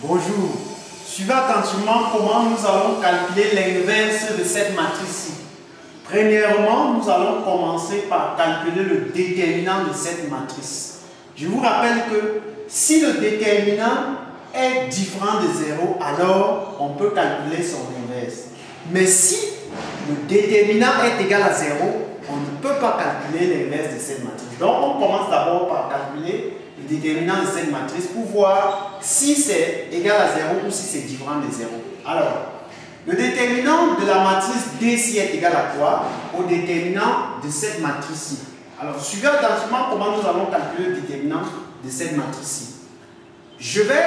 Bonjour. Suivez attentivement comment nous allons calculer l'inverse de cette matrice-ci. Premièrement, nous allons commencer par calculer le déterminant de cette matrice. Je vous rappelle que si le déterminant est différent de 0, alors on peut calculer son inverse. Mais si le déterminant est égal à 0, on ne peut pas calculer l'inverse de cette matrice. Donc on commence d'abord par calculer le déterminant de cette matrice pour voir si c'est égal à 0 ou si c'est différent de 0. Alors, le déterminant de la matrice D est égal à quoi au déterminant de cette matrice-ci. Alors, suivez attentivement comment nous allons calculer le déterminant de cette matrice-ci. Je vais,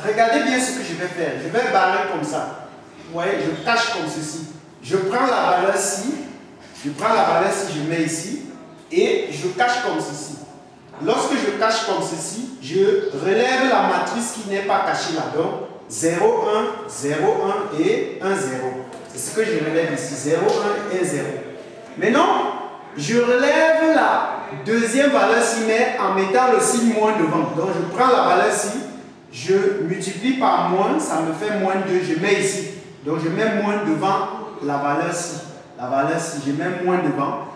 regardez bien ce que je vais faire. Je vais barrer comme ça. Vous voyez, je cache comme ceci. Je prends la valeur ci, je mets ici, et je cache comme ceci. Lorsque je cache comme ceci, je relève la matrice qui n'est pas cachée là. Donc, 0, 1, 0, 1 et 1, 0. C'est ce que je relève ici, 0, 1 et 0. Maintenant, je relève la deuxième valeur ci, mais en mettant le signe moins devant. Donc, je prends la valeur ci, je multiplie par moins, ça me fait moins 2, je mets ici. Donc, je mets moins devant la valeur ci. La valeur ci, je mets moins devant,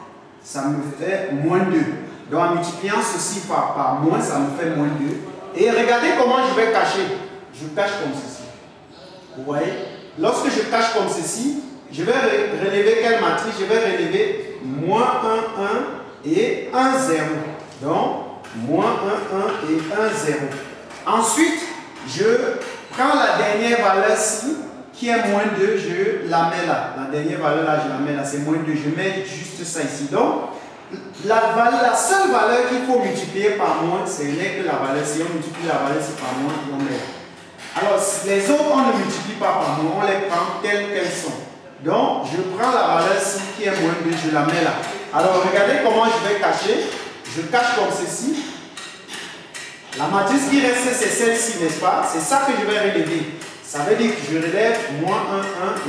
ça me fait moins 2. Donc, en multipliant ceci par moins, ça me fait moins 2. Et regardez comment je vais cacher. Je cache comme ceci. Vous voyez? Lorsque je cache comme ceci, je vais relever quelle matrice? Je vais relever moins 1, 1 et 1, 0. Donc, moins 1, 1 et 1, 0. Ensuite, je prends la dernière valeur ci, qui est moins 2, je la mets là. La dernière valeur là, je la mets là, c'est moins 2. Je mets juste ça ici. Donc, la seule valeur qu'il faut multiplier par moins, ce n'est que la valeur. Si on multiplie la valeur, c'est par moins, on met. Alors, les autres, on ne multiplie pas par moins, on les prend telles qu'elles sont. Donc, je prends la valeur ci qui est moins 2, je la mets là. Alors, regardez comment je vais cacher. Je cache comme ceci. La matrice qui reste, c'est celle-ci, n'est-ce pas? C'est ça que je vais relever. Ça veut dire que je relève moins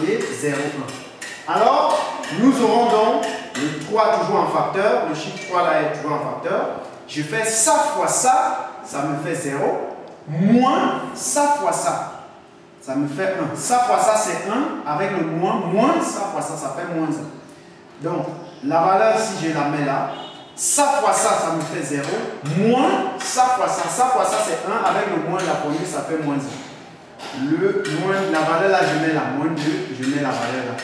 1, 1 et 0, 1. Alors, nous aurons donc le 3 toujours en facteur. Le chiffre 3 là est toujours en facteur. Je fais ça fois ça, ça me fait 0. Moins ça fois ça, ça me fait 1. Ça fois ça, c'est 1. Avec le moins, moins ça fois ça, ça fait moins 1. Donc, la valeur, si je la mets là, ça fois ça, ça me fait 0. Moins ça fois ça. Ça fois ça, c'est 1. Avec le moins, la première, ça fait moins 1. Le moins, la valeur là, je mets là, moins 2. Je mets la valeur là,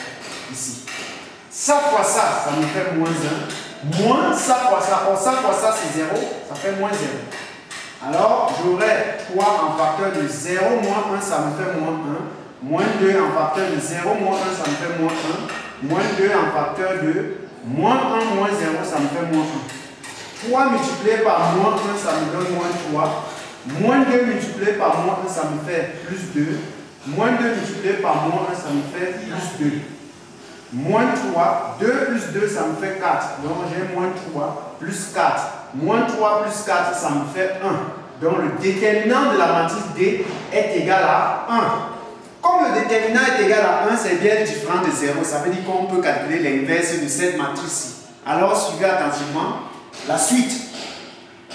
ici. Ça fois ça, ça me fait moins 1. Moins ça fois ça. Or, ça fois ça, c'est 0. Ça fait moins 0. Alors, j'aurai 3 en facteur de 0 moins 1, ça me fait moins 1. Moins 2 en facteur de 0 moins 1, ça me fait moins 1. Moins 2 en facteur de moins 1 moins 0, ça me fait moins 1. 3 multiplié par moins 1, ça me donne moins 3. Moins 2 multiplié par moins 1, ça me fait plus 2. Moins 2 multiplié par moins 1, ça me fait plus 2. Moins 3, 2 plus 2, ça me fait 4. Donc j'ai moins 3 plus 4. Moins 3 plus 4, ça me fait 1. Donc le déterminant de la matrice D est égal à 1. Comme le déterminant est égal à 1, c'est bien différent de 0. Ça veut dire qu'on peut calculer l'inverse de cette matrice-ci. Alors suivez attentivement la suite.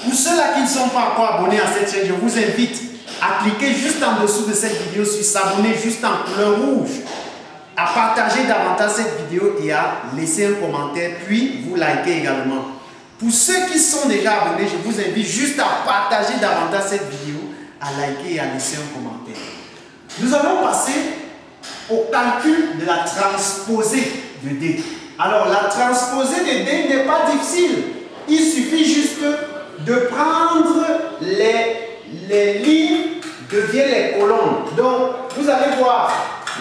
Pour ceux-là qui ne sont pas encore abonnés à cette chaîne, je vous invite à cliquer juste en dessous de cette vidéo sur s'abonner juste en couleur rouge, à partager davantage cette vidéo et à laisser un commentaire, puis vous likez également. Pour ceux qui sont déjà abonnés, je vous invite juste à partager davantage cette vidéo, à liker et à laisser un commentaire. Nous allons passer au calcul de la transposée de D. Alors, la transposée de D n'est pas difficile. Il suffit juste de prendre les lignes deviennent les colonnes. Donc, vous allez voir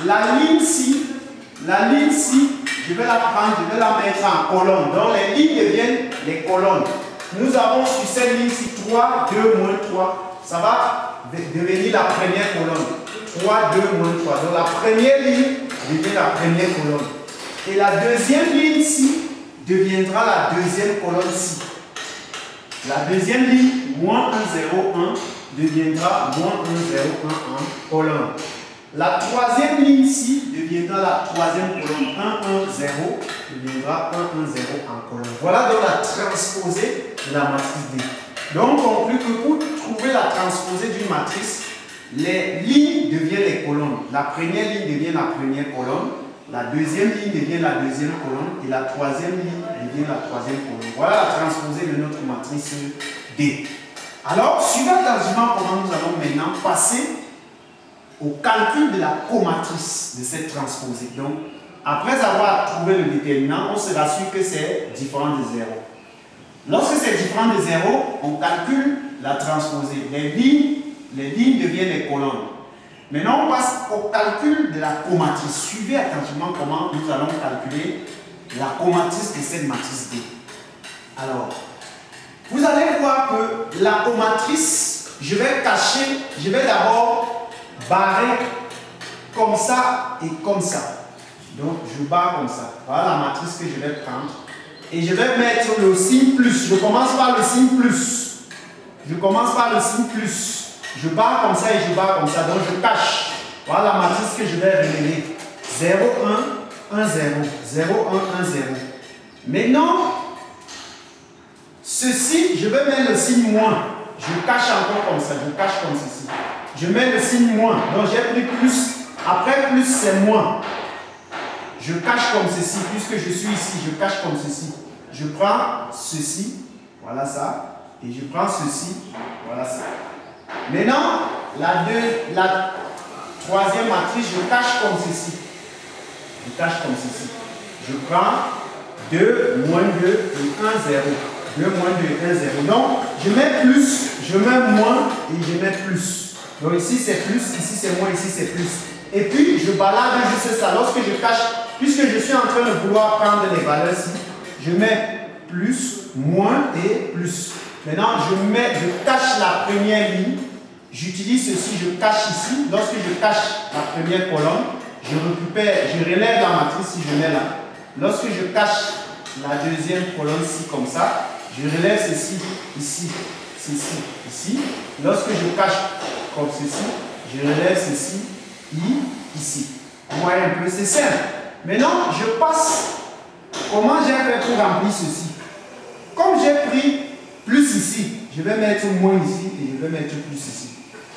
la ligne ci, je vais la prendre, je vais la mettre en colonne. Donc, les lignes deviennent les colonnes. Nous avons sur cette ligne-ci 3, 2, moins 3. Ça va devenir la première colonne. 3, 2, moins 3. Donc, la première ligne devient la première colonne. Et la deuxième ligne-ci deviendra la deuxième colonne-ci. La deuxième ligne, moins 1, 0, 1, deviendra moins 1, 0, 1 en colonne. La troisième ligne ici deviendra la troisième colonne. 1, 1, 0 deviendra 1, 1, 0 en colonne. Voilà donc la transposée de la matrice D. Donc on conclut que pour trouver la transposée d'une matrice, les lignes deviennent les colonnes. La première ligne devient la première colonne, la deuxième ligne devient la deuxième colonne et la troisième ligne devient la troisième colonne. Voilà la transposée de notre matrice D. Alors, suivant largement comment nous allons maintenant passer au calcul de la comatrice de cette transposée. Donc, après avoir trouvé le déterminant, on se rassure que c'est différent de 0. Lorsque c'est différent de 0, on calcule la transposée. Les lignes deviennent les colonnes. Maintenant, on passe au calcul de la comatrice. Suivez attentivement comment nous allons calculer la comatrice de cette matrice D. Alors, vous allez voir que la comatrice, je vais d'abord barrer comme ça et comme ça. Donc, je barre comme ça. Voilà la matrice que je vais prendre. Et je vais mettre le signe plus. Je commence par le signe plus. Je commence par le signe plus. Je barre comme ça et je barre comme ça. Donc, je cache. Voilà la matrice que je vais révéler. 0, 1, 1, 0. 0, 1, 1, 0. Maintenant, ceci, je vais mettre le signe moins. Je cache encore comme ça. Je cache comme ceci. Je mets le signe moins. Donc, j'ai pris plus. Après plus, c'est moins. Je cache comme ceci, puisque je suis ici, je cache comme ceci. Je prends ceci, voilà ça, et je prends ceci, voilà ça. Maintenant, la troisième matrice, je cache comme ceci. Je cache comme ceci. Je prends 2, moins 2 et 1, 0. 2, moins 2 et 1, 0. Donc, je mets plus, je mets moins et je mets plus. Donc ici c'est plus, ici c'est moins, ici c'est plus. Et puis, je balade juste ça. Lorsque je cache, puisque je suis en train de vouloir prendre les valeurs ici, je mets plus, moins et plus. Maintenant, je cache la première ligne. J'utilise ceci, je cache ici. Lorsque je cache la première colonne, je relève la matrice si je mets là. Lorsque je cache la deuxième colonne ici comme ça, je relève ceci, ici, ceci, ici. Lorsque je cache comme ceci, je relève ceci, ici. Vous voyez un peu, c'est simple. Maintenant, je passe. Comment j'ai fait pour remplir ceci? Comme j'ai pris plus ici, je vais mettre moins ici et je vais mettre plus ici.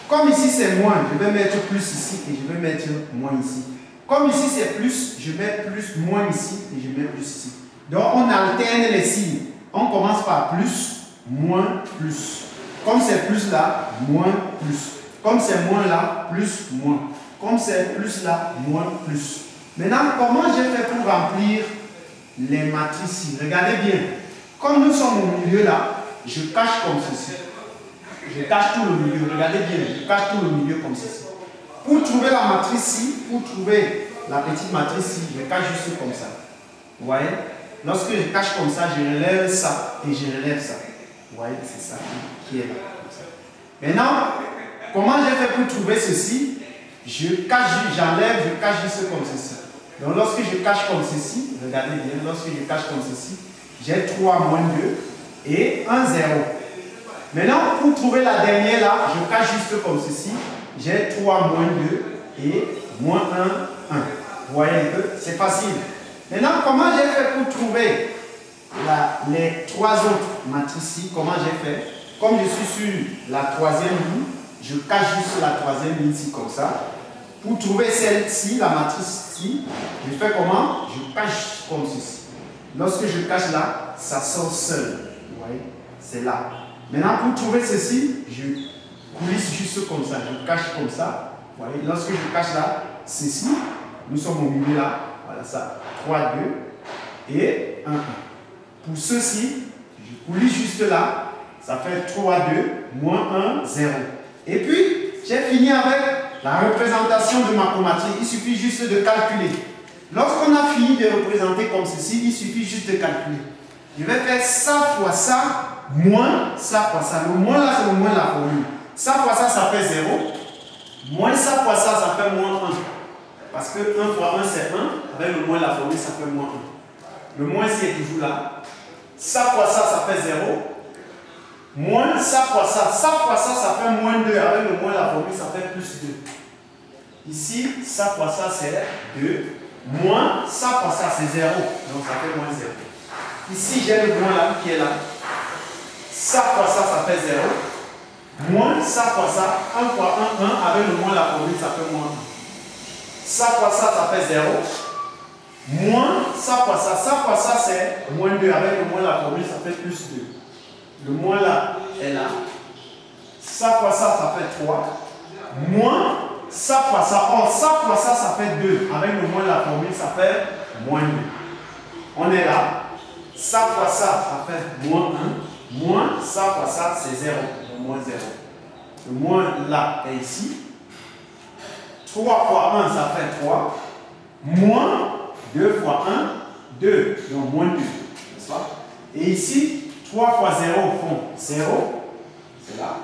Comme ici c'est moins, je vais mettre plus ici et je vais mettre moins ici. Comme ici c'est plus, je mets plus, moins ici et je mets plus ici. Donc on alterne les signes. On commence par plus, moins, plus. Comme c'est plus là, moins, plus. Comme c'est moins là, plus, moins. Comme c'est plus là, moins, plus. Maintenant, comment j'ai fait pour remplir les matrices ici? Regardez bien. Comme nous sommes au milieu là, je cache comme ceci. Je cache tout le milieu. Regardez bien, je cache tout le milieu comme ceci. Pour trouver la matrice ici, pour trouver la petite matrice ici, je cache juste comme ça. Vous voyez? Lorsque je cache comme ça, je relève ça et je relève ça. Vous voyez, c'est ça qui est là. Maintenant, comment j'ai fait pour trouver ceci? Je cache, j'enlève, je cache juste comme ceci. Donc lorsque je cache comme ceci, regardez bien, lorsque je cache comme ceci, j'ai 3 moins 2 et 1, 0. Maintenant, pour trouver la dernière là, je cache juste comme ceci, j'ai 3 moins 2 et moins 1, 1. Vous voyez un peu, c'est facile. Maintenant, comment j'ai fait pour trouver les 3 autres matrices ici? Comment j'ai fait? Comme je suis sur la troisième ligne, je cache juste la troisième ligne ici comme ça. Pour trouver celle-ci, la matrice ici, je fais comment? Je cache comme ceci. Lorsque je cache là, ça sort seul. Vous voyez? C'est là. Maintenant, pour trouver ceci, je coulisse juste comme ça. Je cache comme ça. Vous voyez? Lorsque je cache là, ceci, nous sommes au milieu là. Voilà ça. 3, 2 et 1, 1. Pour ceci, je coulisse juste là. Ça fait 3, 2, moins 1, 0. Et puis, j'ai fini avec la représentation de ma comatrice. Il suffit juste de calculer. Lorsqu'on a fini de représenter comme ceci, il suffit juste de calculer. Je vais faire ça fois ça, moins ça fois ça. Le moins là, c'est le moins de la formule. Ça fois ça, ça fait 0. Moins ça fois ça, ça fait moins 1. Parce que 1 fois 1, c'est 1. Avec le moins de la formule, ça fait moins 1. Le moins ici est toujours là. Ça fois ça, ça fait 0. Moins ça fois ça. Ça fois ça, ça fait moins 2. Avec le moins de la formule, ça fait plus 2. Ici, ça fois ça, c'est 2. Moins ça fois ça, c'est 0. Donc ça fait moins 0. Ici, j'ai le moins là qui est là. Ça fois ça, ça fait 0. Moins ça fois ça, 1 fois 1, 1, avec le moins la formule, ça fait moins 1. Ça fois ça fait 0. Moins ça fois ça c'est moins 2, avec le moins la formule, ça fait plus 2. Le moins là est là. Ça fois ça fait 3. Moins ça fois ça, or ça fois ça fait 2. Avec le moins la formule, ça fait moins 2. On est là. Ça fois ça fait moins 1. Moins ça fois ça, c'est 0. Donc moins 0. Le moins là est ici. 3 fois 1, ça fait 3. Moins 2 fois 1, 2. Donc moins 2. N'est-ce pas? Et ici, 3 fois 0 font 0. C'est là.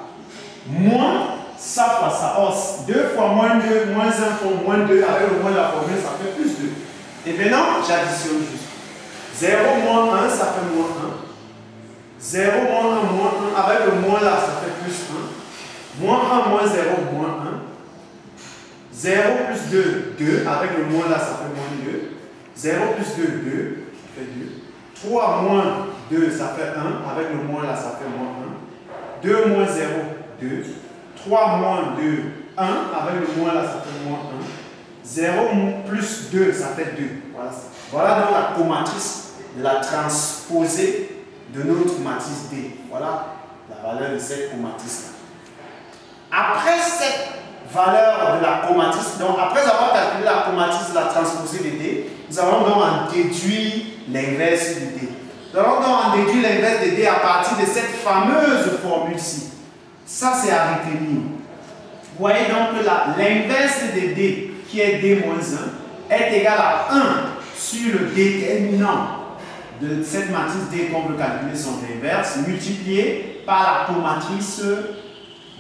Moins ça fois ça. Or, 2 fois moins 2, moins 1 font moins 2. Avec le moins de la formule, ça fait plus 2. Et maintenant, j'additionne juste. 0 moins 1, ça fait moins 1. 0 moins 1, moins 1. Avec le moins là, ça fait plus 1. Moins 1, moins 0, moins 1. 0 plus 2, 2. Avec le moins là, ça fait moins 2. 0 plus 2, 2. Ça fait 2. 3 moins 2, ça fait 1. Avec le moins là, ça fait moins 1. 2 moins 0, 2. 3 moins 2, 1. Avec le moins là, ça fait moins 1. 0 plus 2, ça fait 2. Voilà. Voilà donc la comatrice de la transposée de notre matrice D. Voilà la valeur de cette comatrice-là. Après cette valeur de la comatrice, donc après avoir calculé la comatrice de la transposée de D, nous allons donc en déduire l'inverse de D. Nous allons donc en déduire l'inverse de D à partir de cette fameuse formule-ci. Ça, c'est à retenir. Vous voyez donc que l'inverse de D, qui est D-1, est égal à 1 sur le déterminant de cette matrice D qu'on veut calculer son inverse, multiplié par la comatrice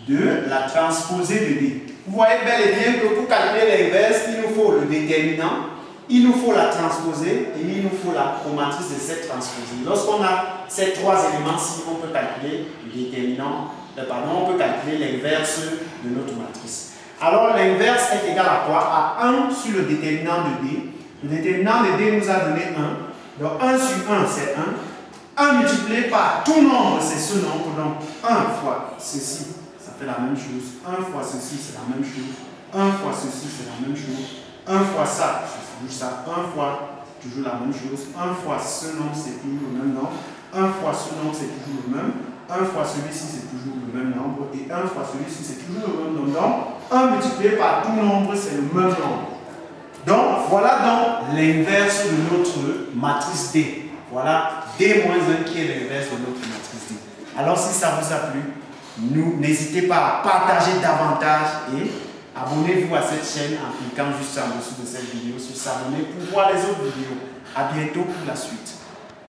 de la transposée de D. Vous voyez bel et bien que pour calculer l'inverse, il nous faut le déterminant, il nous faut la transposée et il nous faut la comatrice de cette transposée. Lorsqu'on a ces trois éléments-ci, on peut calculer le déterminant, on peut calculer l'inverse de notre matrice. Alors l'inverse est égal à quoi? À 1 sur le déterminant de D. Le déterminant de D nous a donné 1. Donc 1 sur 1, c'est 1. 1 multiplié par tout nombre, c'est ce nombre. Donc 1 fois ceci, ça fait la même chose. 1 fois ceci, c'est la même chose. 1 fois ceci, c'est la même chose. 1 fois ça, c'est toujours ça. 1 fois, toujours la même chose. 1 fois ce nombre, c'est toujours le même nombre. 1 fois ce nombre, c'est toujours le même. 1 fois celui-ci, c'est toujours le même nombre. Et 1 fois celui-ci, c'est toujours le même nombre. Donc 1 multiplié par tout nombre, c'est le même nombre. Donc, voilà donc l'inverse de notre matrice D. Voilà D-1 qui est l'inverse de notre matrice D. Alors, si ça vous a plu, n'hésitez pas à partager davantage et abonnez-vous à cette chaîne en cliquant juste en dessous de cette vidéo sur s'abonner pour voir les autres vidéos. À bientôt pour la suite.